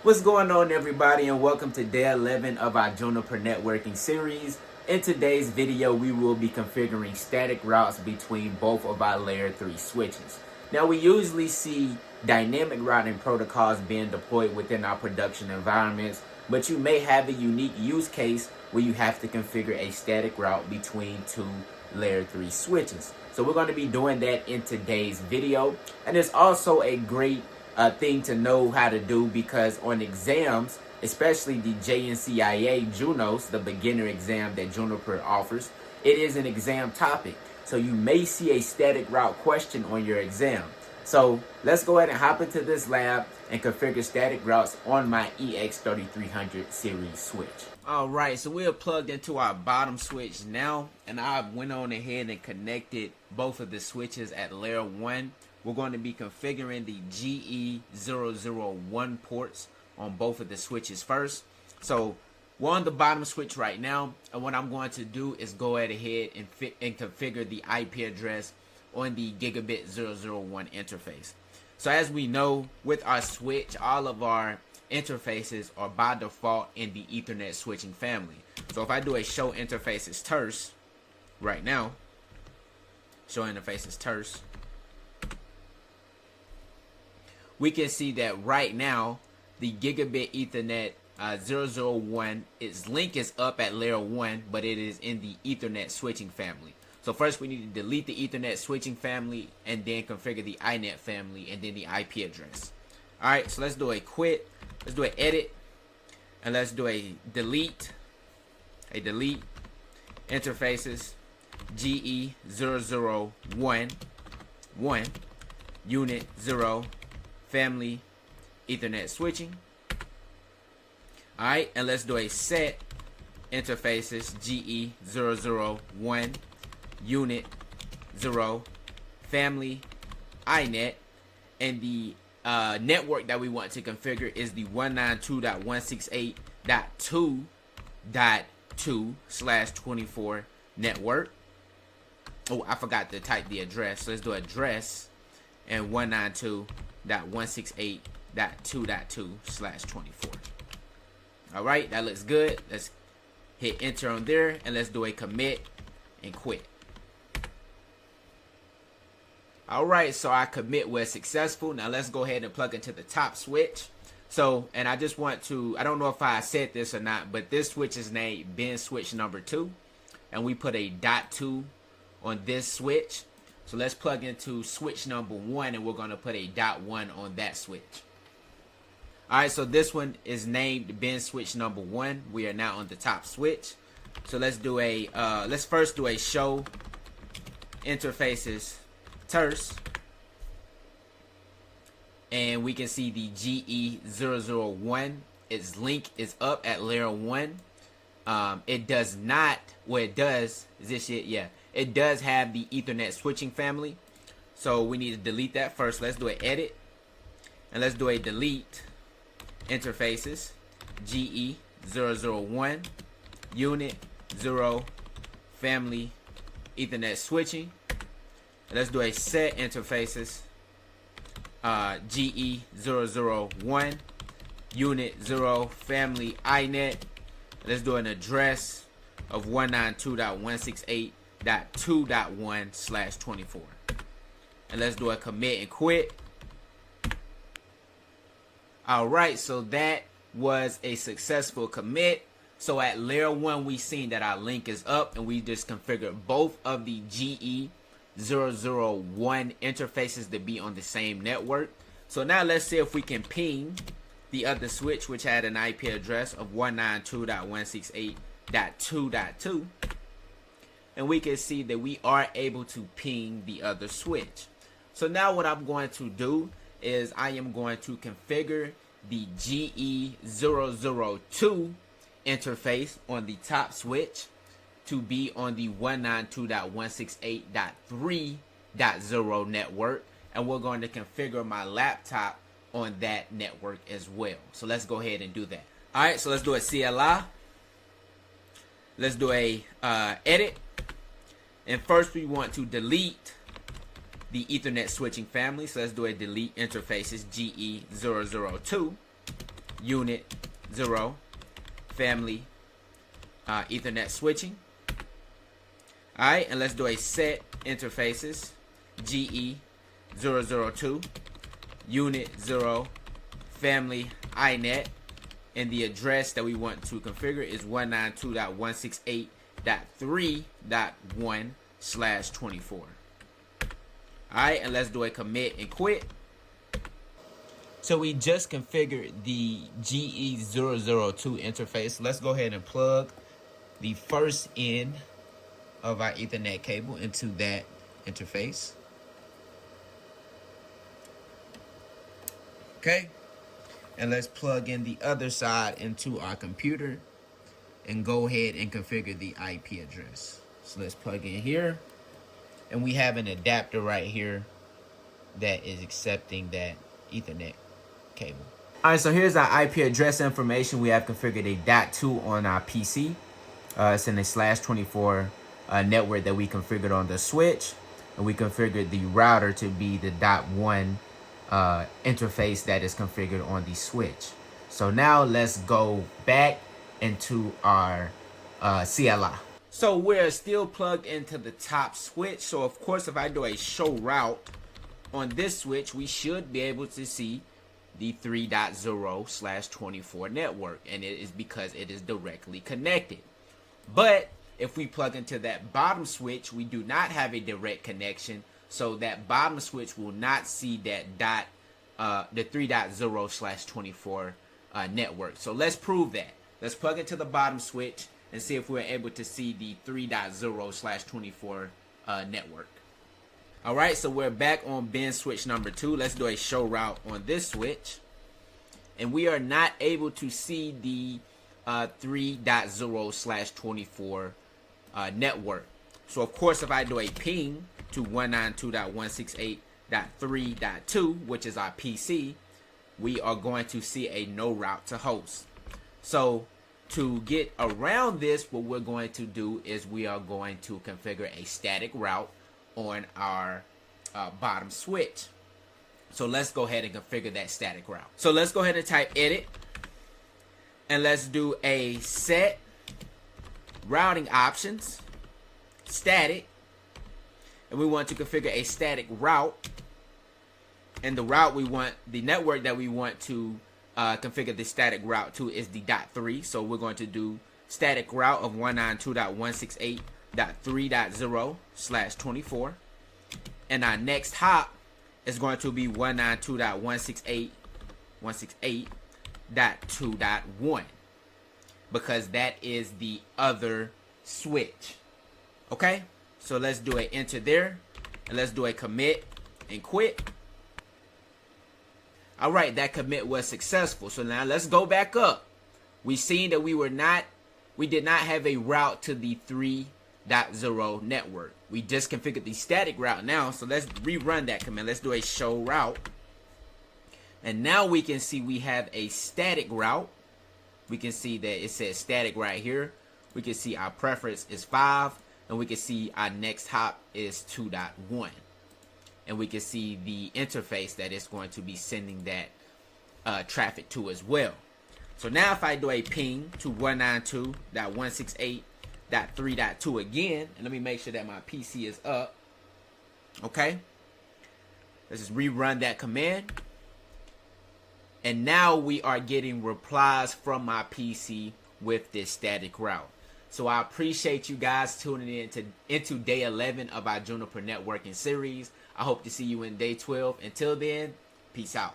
What's going on, everybody, and welcome to day 11 of our Juniper Networking series. In today's video, we will be configuring static routes between both of our layer 3 switches. Now, we usually see dynamic routing protocols being deployed within our production environments, but you may have a unique use case where you have to configure a static route between two layer 3 switches. So we're going to be doing that in today's video, and it's also a great thing to know how to do, because on exams, especially the JNCIA Junos, the beginner exam that Juniper offers, it is an exam topic. So you may see a static route question on your exam. So let's go ahead and hop into this lab and configure static routes on my EX3300 series switch. Alright, so we're plugged into our bottom switch now, and I went on ahead and connected both of the switches at layer 1. We're going to be configuring the GE001 ports on both of the switches first. So we're on the bottom switch right now, and what I'm going to do is go ahead and configure the IP address on the Gigabit 001 interface. So as we know, with our switch, all of our interfaces are by default in the Ethernet switching family. So if I do a show interfaces terse right now, show interfaces terse, we can see that right now the Gigabit Ethernet 001, its link is up at layer 1, but it is in the Ethernet switching family. So first we need to delete the Ethernet switching family and then configure the iNet family and then the IP address. Alright, so let's do a quit, let's do an edit, and let's do a delete interfaces GE001 unit 0 family Ethernet switching. Alright, and let's do a set interfaces GE001 unit 0 family iNet, and the network that we want to configure is the 192.168.2.2/24 network. Oh, I forgot to type the address. So let's do address and 192.168.2.2/24. Alright, that looks good. Let's hit enter on there, and let's do a commit and quit. Alright, so our commit was successful. Now let's go ahead and plug into the top switch. So, and I just want to, I don't know if I said this or not, but this switch is named bin switch number 2, and we put a .2 on this switch. So let's plug into switch number 1, and we're going to put a .1 on that switch. Alright, so this one is named bin switch number 1. We are now on the top switch. So let's do a let's first do a show interfaces terse, and we can see the GE001, its link is up at layer 1. It does not, well, it does, is this it? Yeah, it does have the Ethernet switching family, so we need to delete that first. Let's do an edit, and let's do a delete interfaces GE001 unit 0 family Ethernet switching. Let's do a set interfaces GE001 unit 0 family iNet. Let's do an address of 192.168.2.1/24. And let's do a commit and quit. Alright, so that was a successful commit. So at layer 1, we seen that our link is up, and we just configured both of the GE001 interfaces to be on the same network. So now let's see if we can ping the other switch, which had an IP address of 192.168.2.2, and we can see that we are able to ping the other switch. So now what I'm going to do is I am going to configure the GE002 interface on the top switch to be on the 192.168.3.0 network, and we're going to configure my laptop on that network as well. So let's go ahead and do that. Alright, so let's do a CLI. Let's do a edit, and first we want to delete the Ethernet switching family. So let's do a delete interfaces GE002. unit 0 family Ethernet switching. Alright, and let's do a set interfaces GE002 unit 0 family iNet, and the address that we want to configure is 192.168.3.1/24. Alright, and let's do a commit and quit. So we just configured the GE002 interface. Let's go ahead and plug the first end of our Ethernet cable into that interface. Okay, and let's plug in the other side into our computer and go ahead and configure the IP address. So let's plug in here, and we have an adapter right here that is accepting that Ethernet cable. All right, so here's our IP address information. We have configured a .2 on our PC. It's in a /24 network that we configured on the switch, and we configured the router to be the .1 interface that is configured on the switch. So now let's go back into our CLI. So we're still plugged into the top switch. So of course, if I do a show route on this switch, we should be able to see the 3.0/24 network, and it is because it is directly connected. But if we plug into that bottom switch, we do not have a direct connection, so that bottom switch will not see that the 3.0/24 network. So let's prove that. Let's plug into the bottom switch and see if we're able to see the 3.0/24 network. All right, so we're back on bin switch number 2. Let's do a show route on this switch, and we are not able to see the 3.0/24 network. So of course, if I do a ping to 192.168.3.2, which is our PC, we are going to see a no route to host. So to get around this, what we're going to do is we are going to configure a static route on our bottom switch. So let's go ahead and configure that static route. So let's go ahead and type edit, and let's do a set routing options static, and we want to configure a static route, and the route we want, the network that we want to configure the static route to is the .3. So we're going to do static route of 192.168.3.0/24, and our next hop is going to be 192.168.2.1, because that is the other switch. Okay, so let's do a enter there, and let's do a commit and quit. All right, that commit was successful. So now let's go back up. We seen that we did not have a route to the 3.0 network. We just configured the static route now. So let's rerun that command. Let's do a show route. And now we can see we have a static route. We can see that it says static right here. We can see our preference is 5, and we can see our next hop is 2.1. And we can see the interface that it's going to be sending that traffic to as well. So now if I do a ping to 192.168.3.2 again, and let me make sure that my PC is up. Okay, let's just rerun that command, and now we are getting replies from my PC with this static route. So I appreciate you guys tuning in into day 11 of our Juniper Networking series. I hope to see you in day 12. Until then, peace out.